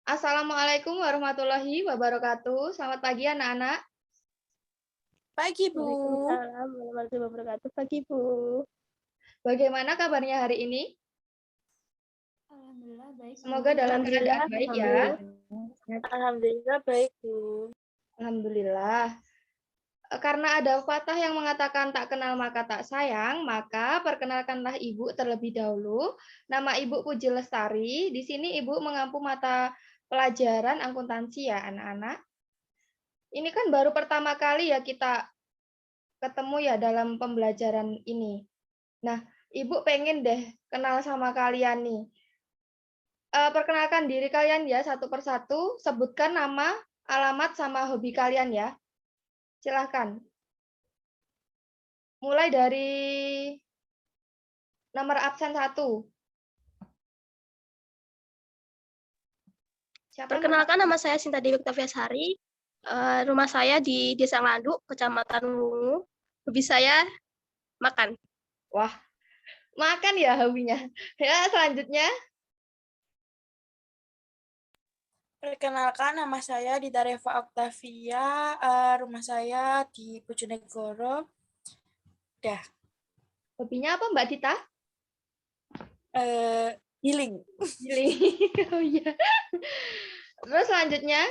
Assalamualaikum warahmatullahi wabarakatuh. Selamat pagi anak-anak. Pagi, Bu. Waalaikumsalam warahmatullahi wabarakatuh. Pagi, Bu. Bagaimana kabarnya hari ini? Alhamdulillah baik. Semoga dalam keadaan baik ya. Alhamdulillah baik, Bu. Alhamdulillah. Karena ada pepatah yang mengatakan tak kenal maka tak sayang, maka perkenalkanlah Ibu terlebih dahulu. Nama Ibu Puji Lestari. Di sini Ibu mengampu mata pelajaran akuntansi ya, anak-anak. Ini kan baru pertama kali ya kita ketemu ya dalam pembelajaran ini. Nah, Ibu pengen deh kenal sama kalian nih. Perkenalkan diri kalian ya satu persatu, sebutkan nama, alamat, sama hobi kalian ya. Silahkan. Mulai dari nomor absen 1. Perkenalkan, nama saya Sinta Dewi Oktaviasari. Rumah saya di Desa Ngadu, Kecamatan Wungu. Hobi saya makan. Wah, makan ya hobinya. Ya, selanjutnya. Perkenalkan, nama saya Dita Reva Oktavia. Rumah saya di Bojonegoro. Dah. Hobinya apa Mbak Dita? Healing. Healing. Oh iya. Terus selanjutnya.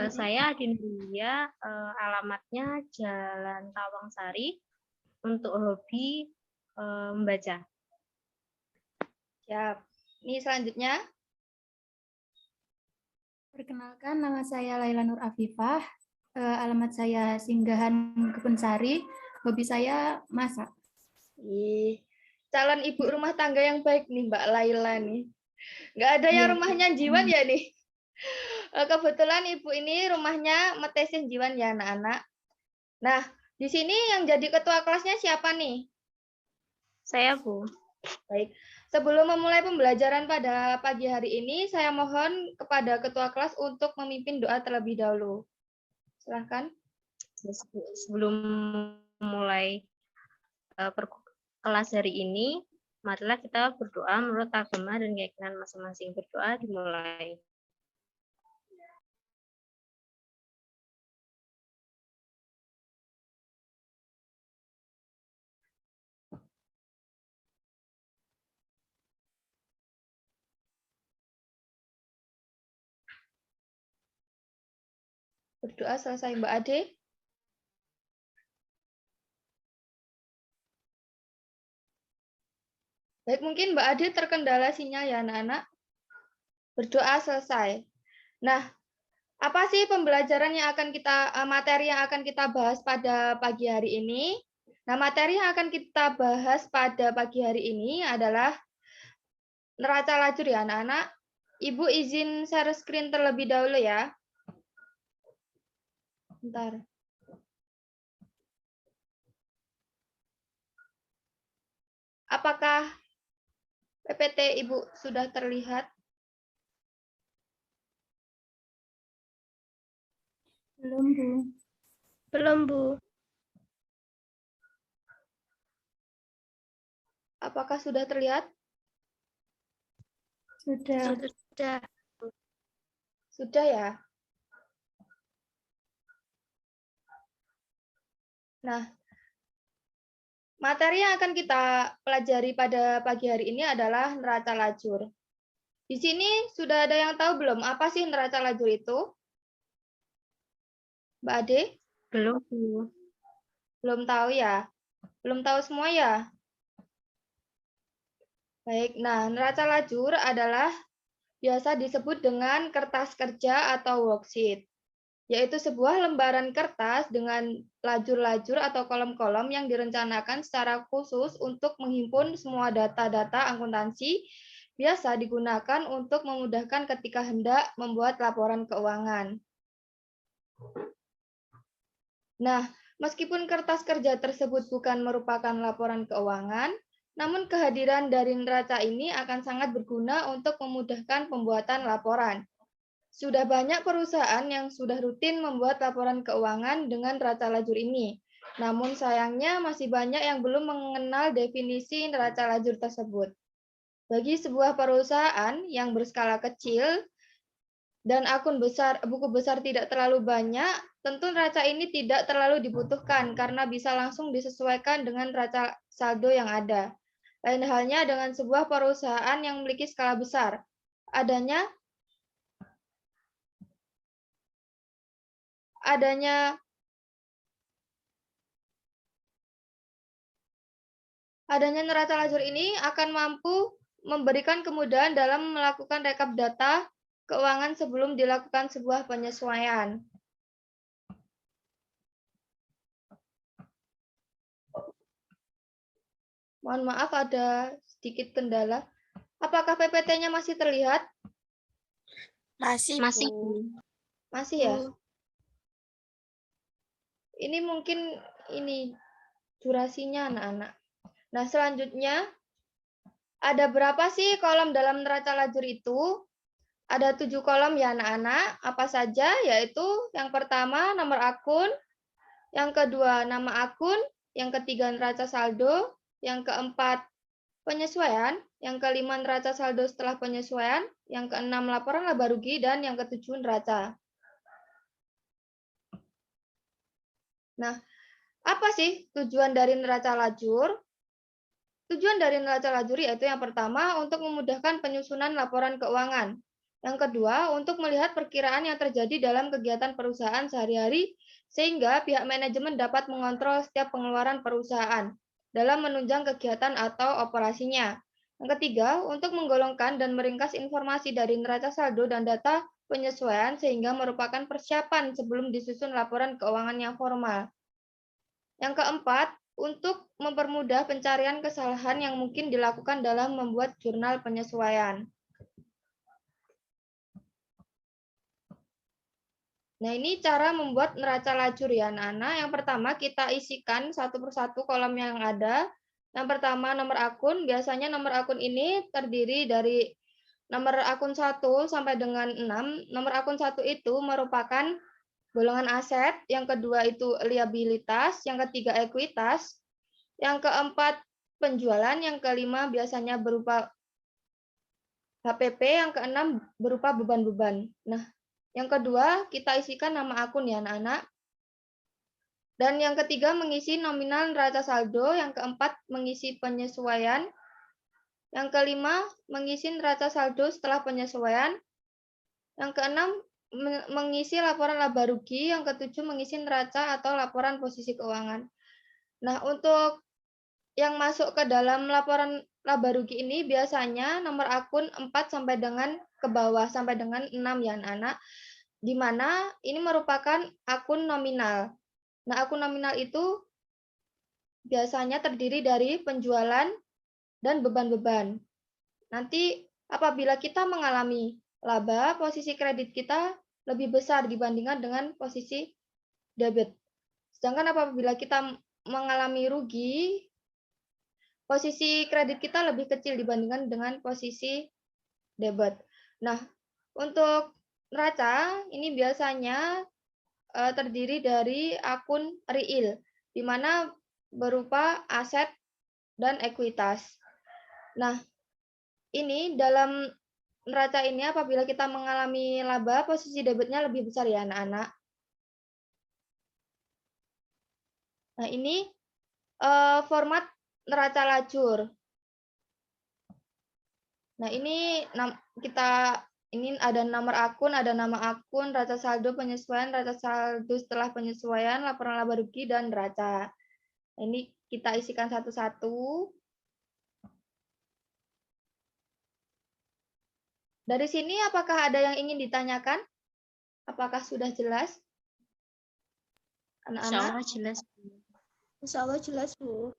Saya Dindia, alamatnya Jalan Tawangsari. Untuk hobi membaca. Siap. Ini selanjutnya. Perkenalkan, nama saya Laila Nur Afifah. Alamat saya Singgahan Kebonsari. Hobi saya masak. Calon ibu rumah tangga yang baik nih Mbak Laila nih. Nggak ada yang rumahnya jiwan ya nih. Kebetulan ibu ini rumahnya Metesin Jiwan ya anak-anak. Nah, di sini yang jadi ketua kelasnya siapa nih? Saya, Bu. Baik. Sebelum memulai pembelajaran pada pagi hari ini, saya mohon kepada ketua kelas untuk memimpin doa terlebih dahulu. Silahkan. Sebelum memulai kelas hari ini, marilah kita berdoa menurut agama dan keyakinan masing-masing. Berdoa dimulai. Berdoa selesai Mbak Ade. Baik, mungkin Mbak Ade terkendala sinyal ya anak-anak. Berdoa selesai. Nah, apa sih pembelajaran yang akan kita, materi yang akan kita bahas pada pagi hari ini? Nah, materi yang akan kita bahas pada pagi hari ini adalah neraca lajur ya anak-anak. Ibu izin share screen terlebih dahulu ya. Bentar. Apakah PPT Ibu sudah terlihat? Belum, Bu. Belum, Bu. Apakah sudah terlihat? Sudah. Sudah. Sudah ya. Nah, materi yang akan kita pelajari pada pagi hari ini adalah neraca lajur. Di sini sudah ada yang tahu belum apa sih neraca lajur itu? Mbak Ade? Belum, Bu. Belum tahu ya? Belum tahu semua ya? Baik, nah neraca lajur adalah biasa disebut dengan kertas kerja atau worksheet, yaitu sebuah lembaran kertas dengan lajur-lajur atau kolom-kolom yang direncanakan secara khusus untuk menghimpun semua data-data akuntansi, biasa digunakan untuk memudahkan ketika hendak membuat laporan keuangan. Nah, meskipun kertas kerja tersebut bukan merupakan laporan keuangan, namun kehadiran dari neraca ini akan sangat berguna untuk memudahkan pembuatan laporan. Sudah banyak perusahaan yang sudah rutin membuat laporan keuangan dengan neraca lajur ini. Namun sayangnya masih banyak yang belum mengenal definisi neraca lajur tersebut. Bagi sebuah perusahaan yang berskala kecil dan akun besar, buku besar tidak terlalu banyak, tentu neraca ini tidak terlalu dibutuhkan karena bisa langsung disesuaikan dengan neraca saldo yang ada. Lain halnya dengan sebuah perusahaan yang memiliki skala besar. Adanya neraca lajur ini akan mampu memberikan kemudahan dalam melakukan rekap data keuangan sebelum dilakukan sebuah penyesuaian. Mohon maaf ada sedikit kendala. Apakah PPT-nya masih terlihat? Masih, Masih, Bu. Bu. Masih ya? Ini mungkin durasinya anak-anak. Nah, selanjutnya ada berapa sih kolom dalam neraca lajur itu? Ada 7 kolom ya anak-anak. Apa saja? Yaitu yang pertama nomor akun, yang kedua nama akun, yang ketiga neraca saldo, yang keempat penyesuaian, yang kelima neraca saldo setelah penyesuaian, yang keenam laporan laba rugi, dan yang ketujuh neraca. Nah, apa sih tujuan dari neraca lajur? Tujuan dari neraca lajur yaitu yang pertama untuk memudahkan penyusunan laporan keuangan. Yang kedua, untuk melihat perkiraan yang terjadi dalam kegiatan perusahaan sehari-hari sehingga pihak manajemen dapat mengontrol setiap pengeluaran perusahaan dalam menunjang kegiatan atau operasinya. Yang ketiga, untuk menggolongkan dan meringkas informasi dari neraca saldo dan data penyesuaian sehingga merupakan persiapan sebelum disusun laporan keuangan yang formal. Yang keempat, untuk mempermudah pencarian kesalahan yang mungkin dilakukan dalam membuat jurnal penyesuaian. Nah, ini cara membuat neraca lajur ya anak-anak. Yang pertama kita isikan satu persatu kolom yang ada. Yang pertama nomor akun, biasanya nomor akun ini terdiri dari nomor akun 1 sampai dengan 6. Nomor akun 1 itu merupakan golongan aset, yang kedua itu liabilitas, yang ketiga ekuitas, yang keempat penjualan, yang kelima biasanya berupa HPP, yang keenam berupa beban-beban. Nah, yang kedua kita isikan nama akun ya anak-anak. Dan yang ketiga mengisi nominal neraca saldo, yang keempat mengisi penyesuaian, yang kelima mengisi neraca saldo setelah penyesuaian, yang keenam mengisi laporan laba rugi, yang ketujuh mengisi neraca atau laporan posisi keuangan. Nah, untuk yang masuk ke dalam laporan laba rugi ini biasanya nomor akun 4 sampai dengan ke bawah sampai dengan 6 ya anak-anak, di mana ini merupakan akun nominal. Nah, akun nominal itu biasanya terdiri dari penjualan dan beban-beban. Nanti apabila kita mengalami laba, posisi kredit kita lebih besar dibandingkan dengan posisi debit. Sedangkan apabila kita mengalami rugi, posisi kredit kita lebih kecil dibandingkan dengan posisi debit. Nah, untuk neraca ini biasanya terdiri dari akun real, di mana berupa aset dan ekuitas. Nah, ini dalam neraca ini apabila kita mengalami laba, posisi debitnya lebih besar ya anak-anak. Nah, ini format neraca lajur. Nah, ini ini ada nomor akun, ada nama akun, neraca saldo penyesuaian, neraca saldo setelah penyesuaian, laporan laba rugi, dan neraca. Ini kita isikan satu-satu. Dari sini apakah ada yang ingin ditanyakan? Apakah sudah jelas? Insya Anak-anak? Allah jelas. Insya Allah jelas, Bu.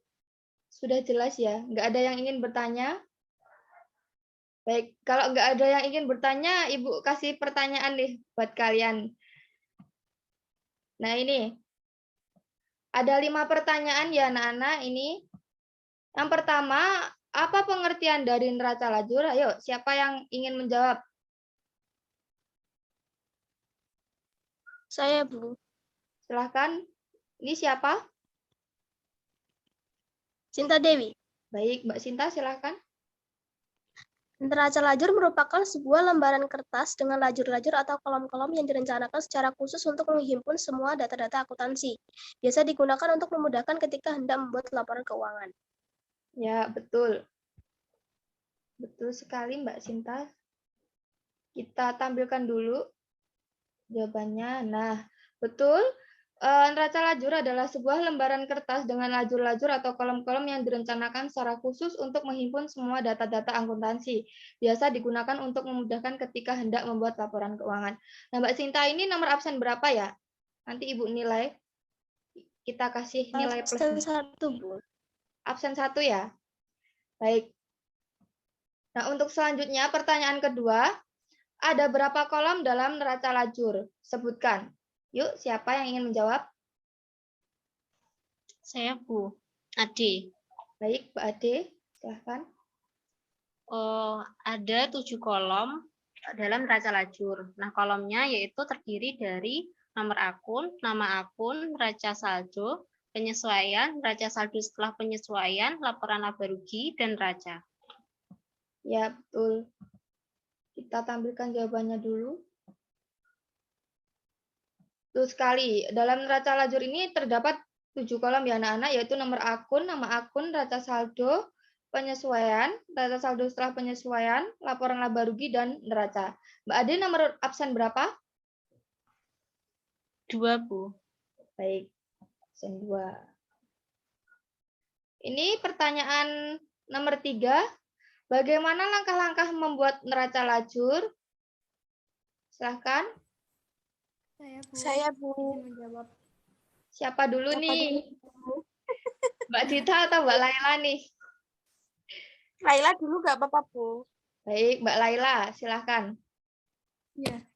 Sudah jelas ya? Nggak ada yang ingin bertanya? Baik, kalau nggak ada yang ingin bertanya, Ibu kasih pertanyaan nih buat kalian. Nah, ini. Ada 5 pertanyaan ya anak-anak ini. Yang pertama, apa pengertian dari neraca lajur? Ayo, siapa yang ingin menjawab? Saya, Bu. Silahkan. Ini siapa? Sinta Dewi. Baik, Mbak Sinta silakan. Neraca lajur merupakan sebuah lembaran kertas dengan lajur-lajur atau kolom-kolom yang direncanakan secara khusus untuk menghimpun semua data-data akuntansi. Biasa digunakan untuk memudahkan ketika hendak membuat laporan keuangan. Ya, betul. Betul sekali, Mbak Sinta. Kita tampilkan dulu jawabannya. Nah, betul. Neraca lajur adalah sebuah lembaran kertas dengan lajur-lajur atau kolom-kolom yang direncanakan secara khusus untuk menghimpun semua data-data akuntansi. Biasa digunakan untuk memudahkan ketika hendak membuat laporan keuangan. Nah, Mbak Sinta ini nomor absen berapa ya? Nanti Ibu nilai. Kita kasih nilai plus. Absen 1, Bu. Absen 1 ya? Baik. Nah, untuk selanjutnya pertanyaan kedua, ada berapa kolom dalam neraca lajur? Sebutkan. Yuk, siapa yang ingin menjawab? Saya Bu. Ade. Baik, Mbak Ade, silahkan. Ada 7 kolom dalam neraca lajur. Nah, kolomnya yaitu terdiri dari nomor akun, nama akun, neraca saldo, penyesuaian, neraca saldo setelah penyesuaian, laporan laba rugi, dan neraca. Ya, betul. Kita tampilkan jawabannya dulu. Betul sekali. Dalam neraca lajur ini terdapat 7 kolom ya anak-anak, yaitu nomor akun, nama akun, neraca saldo, penyesuaian, neraca saldo setelah penyesuaian, laporan laba rugi, dan neraca. Mbak Ade nomor absen berapa? 2, Bu. Baik, absen 2. Ini pertanyaan nomor 3. Bagaimana langkah-langkah membuat neraca lajur? Silahkan. Saya, Bu. Izin menjawab. Siapa dulu Siapa nih? dulu? Mbak Dita atau Mbak Laila nih? Laila dulu nggak apa-apa, Bu. Baik, Mbak Laila, silahkan. Ya.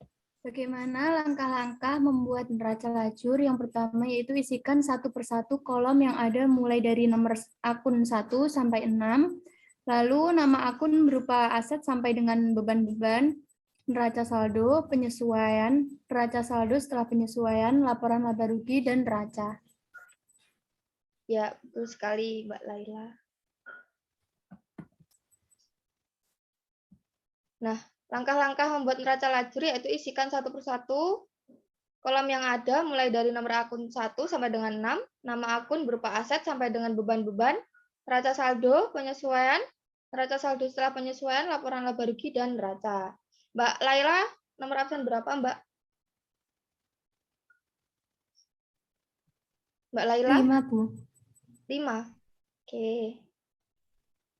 Bagaimana langkah-langkah membuat neraca lajur? Yang pertama yaitu isikan satu persatu kolom yang ada mulai dari nomor akun 1 sampai 6. Lalu nama akun berupa aset sampai dengan beban-beban, neraca saldo, penyesuaian, neraca saldo setelah penyesuaian, laporan laba rugi, dan neraca. Ya, betul sekali Mbak Laila. Nah, langkah-langkah membuat neraca lajur yaitu isikan satu persatu kolom yang ada mulai dari nomor akun 1 sampai dengan 6, nama akun berupa aset sampai dengan beban-beban, neraca saldo, penyesuaian, neraca saldo setelah penyesuaian, laporan laba rugi, dan neraca. Mbak Laila, nomor absen berapa, Mbak? Mbak Laila? 5, Bu. 5. Oke.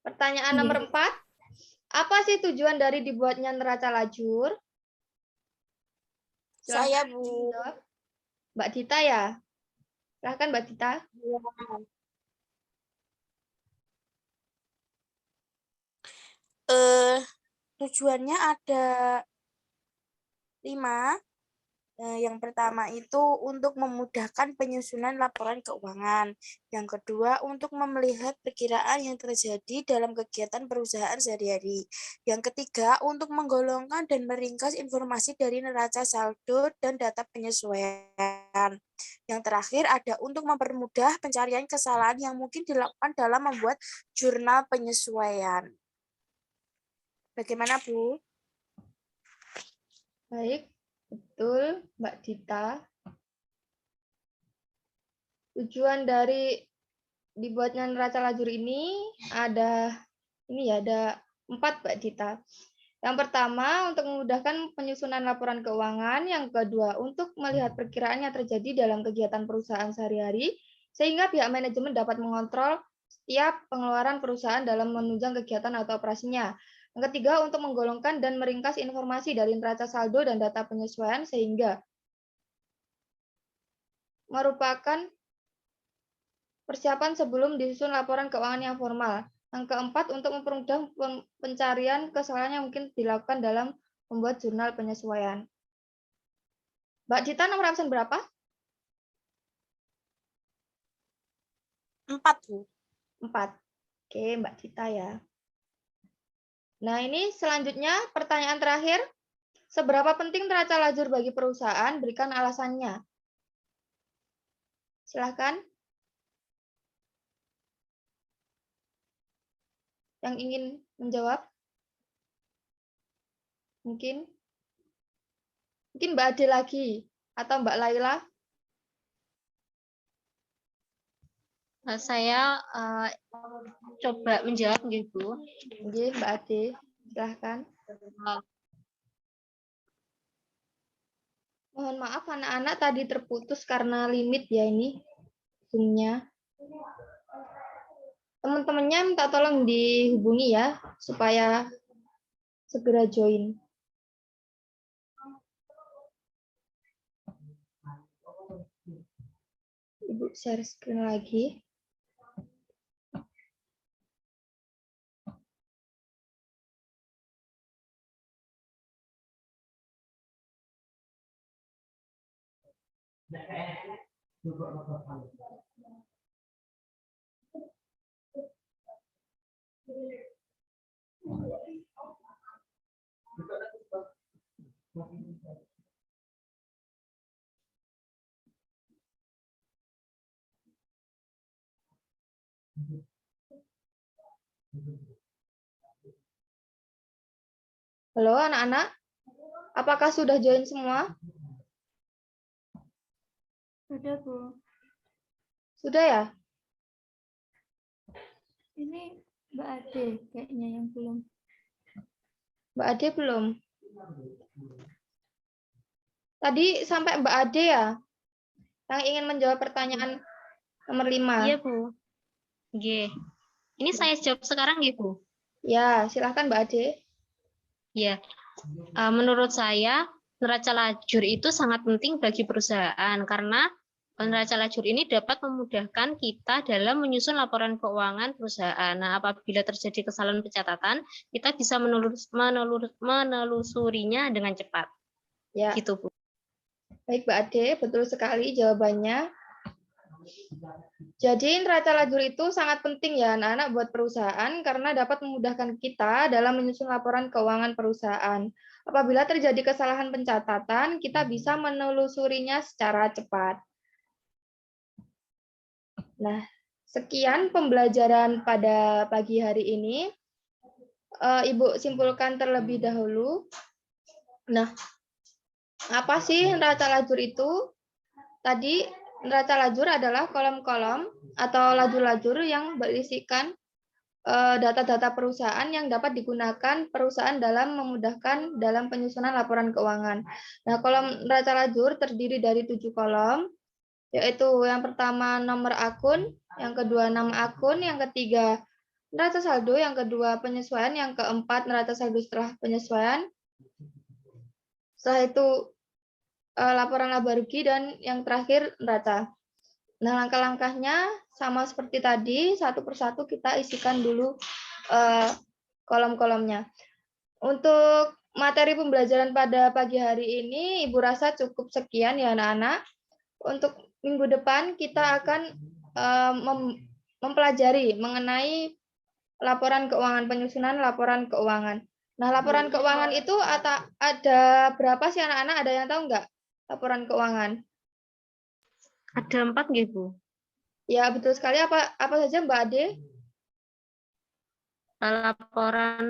Pertanyaan Iya. nomor 4. Apa sih tujuan dari dibuatnya neraca lajur? Saya, Silahkan Bu. jawab. Mbak Dita ya? Silahkan Mbak Dita. Tujuannya ada 5. Yang pertama itu untuk memudahkan penyusunan laporan keuangan. Yang kedua, untuk melihat perkiraan yang terjadi dalam kegiatan perusahaan sehari-hari. Yang ketiga, untuk menggolongkan dan meringkas informasi dari neraca saldo dan data penyesuaian. Yang terakhir ada untuk mempermudah pencarian kesalahan yang mungkin dilakukan dalam membuat jurnal penyesuaian. Bagaimana, Bu? Baik, betul Mbak Dita. Tujuan dari dibuatnya neraca lajur ini ada 4 Mbak Dita. Yang pertama untuk memudahkan penyusunan laporan keuangan, yang kedua untuk melihat perkiraan yang terjadi dalam kegiatan perusahaan sehari-hari sehingga pihak manajemen dapat mengontrol setiap pengeluaran perusahaan dalam menunjang kegiatan atau operasinya. Yang ketiga untuk menggolongkan dan meringkas informasi dari neraca saldo dan data penyesuaian sehingga merupakan persiapan sebelum disusun laporan keuangan yang formal. Yang keempat, untuk mempermudah pencarian kesalahan yang mungkin dilakukan dalam membuat jurnal penyesuaian. Mbak Dita nomor absen berapa? 4, Bu. 4. Oke, Mbak Dita ya. Nah, ini selanjutnya pertanyaan terakhir. Seberapa penting neraca lajur bagi perusahaan? Berikan alasannya. Silakan. yang ingin menjawab? Mungkin Mbak Ade lagi atau Mbak Laila? Saya coba menjawab gitu. Nggih, Mbak Ade, silahkan. Mohon maaf anak-anak tadi terputus karena limit ya ini Zoom-nya. Teman-temannya minta tolong dihubungi ya supaya segera join. Ibu share screen lagi. Halo anak-anak, apakah sudah join semua? Sudah, Bu. Sudah ya? Ini Mbak Ade kayaknya yang belum. Mbak Ade belum? Tadi sampai Mbak Ade ya? Yang ingin menjawab pertanyaan nomor 5. Iya, Bu. Oke. Ini saya jawab sekarang ya, Bu. Ya, silahkan Mbak Ade. Ya. Menurut saya, neraca lajur itu sangat penting bagi perusahaan karena neraca lajur ini dapat memudahkan kita dalam menyusun laporan keuangan perusahaan. Nah, apabila terjadi kesalahan pencatatan, kita bisa menelusurinya dengan cepat. Ya. Gitu, Bu. Baik Mbak Ade, betul sekali jawabannya. Jadi neraca lajur itu sangat penting ya anak-anak buat perusahaan karena dapat memudahkan kita dalam menyusun laporan keuangan perusahaan. Apabila terjadi kesalahan pencatatan, kita bisa menelusurinya secara cepat. Nah, sekian pembelajaran pada pagi hari ini. Ibu simpulkan terlebih dahulu. Nah, apa sih neraca lajur itu? Tadi neraca lajur adalah kolom-kolom atau lajur-lajur yang berisikan data-data perusahaan yang dapat digunakan perusahaan dalam memudahkan dalam penyusunan laporan keuangan. Nah, kolom neraca lajur terdiri dari 7 kolom, yaitu yang pertama nomor akun, yang kedua nama akun, yang ketiga neraca saldo, yang kedua penyesuaian, yang keempat neraca saldo setelah penyesuaian. Setelah itu laporan laba rugi, dan yang terakhir neraca. Nah, langkah-langkahnya sama seperti tadi, satu persatu kita isikan dulu kolom-kolomnya. Untuk materi pembelajaran pada pagi hari ini, Ibu rasa cukup sekian ya anak-anak. Untuk minggu depan kita akan mempelajari mengenai laporan keuangan, penyusunan laporan keuangan. Nah, laporan keuangan itu ada berapa sih anak-anak? Ada yang tahu nggak? Laporan keuangan. Ada 4 nggih, Bu? Ya, betul sekali. Apa saja Mbak Ade? Laporan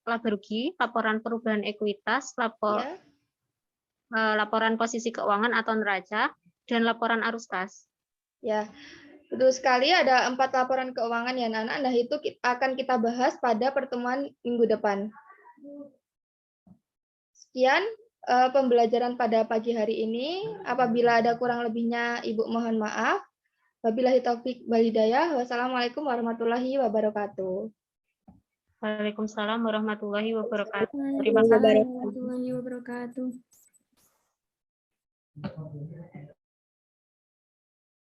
laba rugi, laporan perubahan ekuitas, Ya. laporan posisi keuangan atau neraca, dan laporan arus kas. Ya, betul sekali. Ada 4 laporan keuangan ya anak-anak. Nah, itu akan kita bahas pada pertemuan minggu depan. Sekian pembelajaran pada pagi hari ini. Apabila ada kurang lebihnya, Ibu mohon maaf. Wabillahi taufik wal hidayah. Wassalamualaikum warahmatullahi wabarakatuh. Waalaikumsalam warahmatullahi wabarakatuh. Waalaikumsalam warahmatullahi wabarakatuh.